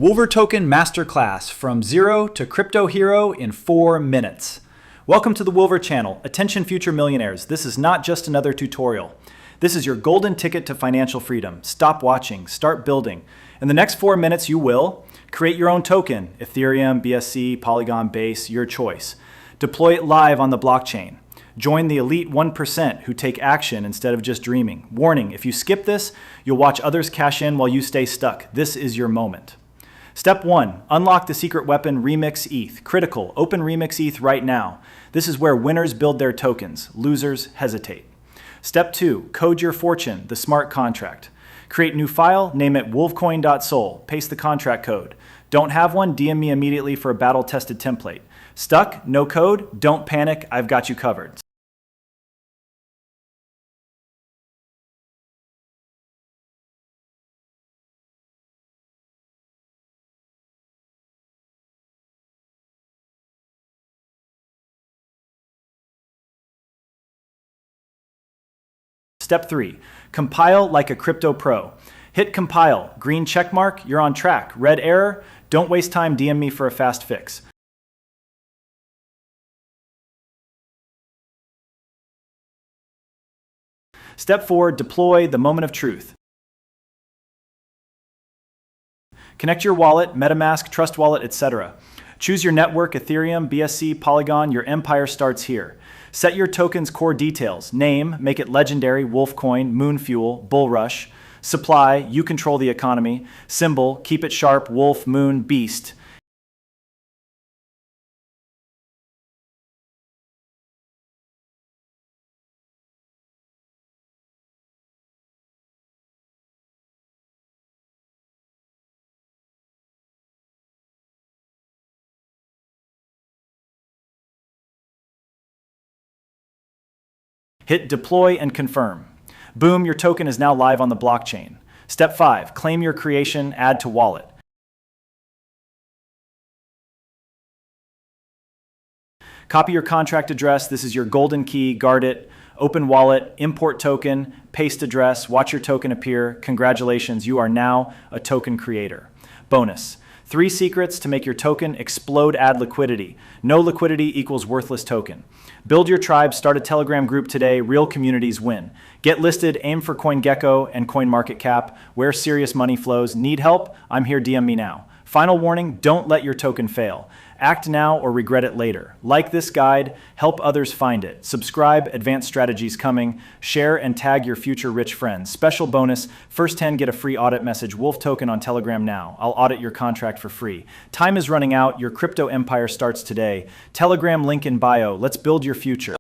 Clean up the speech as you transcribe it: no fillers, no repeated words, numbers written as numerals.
Wolver Token Masterclass from zero to crypto hero in 4 minutes. Welcome to the Wolver channel. Attention future millionaires. This is not just another tutorial. This is your golden ticket to financial freedom. Stop watching, start building. In the next 4 minutes you will create your own token, Ethereum, BSC, Polygon, Base, your choice. Deploy it live on the blockchain. Join the elite 1% who take action instead of just dreaming. Warning, if you skip this, you'll watch others cash in while you stay stuck. This is your moment. Step 1. Unlock the secret weapon Remix ETH. Critical. Open Remix ETH right now. This is where winners build their tokens. Losers hesitate. Step 2. Code your fortune, the smart contract. Create new file, name it wolfcoin.sol. Paste the contract code. Don't have one? DM me immediately for a battle-tested template. Stuck? No code? Don't panic. I've got you covered. Step 3. Compile like a crypto pro. Hit compile. Green check mark, you're on track. Red error, don't waste time, DM me for a fast fix. Step 4. Deploy the moment of truth. Connect your wallet, MetaMask, Trust Wallet, etc. Choose your network, Ethereum, BSC, Polygon. Your empire starts here. Set your token's core details. Name, make it legendary, Wolfcoin, Moonfuel, Bullrush. Supply, you control the economy. Symbol, keep it sharp, Wolf, Moon, Beast. Hit deploy and confirm. Boom, your token is now live on the blockchain. Step 5, claim your creation, add to wallet. Copy your contract address, this is your golden key, guard it. Open wallet, import token, paste address, watch your token appear. Congratulations, you are now a token creator. Bonus. 3 secrets to make your token explode, add liquidity. No liquidity equals worthless token. Build your tribe, start a Telegram group today. Real communities win. Get listed, aim for CoinGecko and CoinMarketCap. Where serious money flows. Need help? I'm here, DM me now. Final warning, don't let your token fail. Act now or regret it later. Like this guide, help others find it. Subscribe, advanced strategies coming. Share and tag your future rich friends. Special bonus, first 10 get a free audit message. Wolf token on Telegram now. I'll audit your contract for free. Time is running out. Your crypto empire starts today. Telegram link in bio. Let's build your future.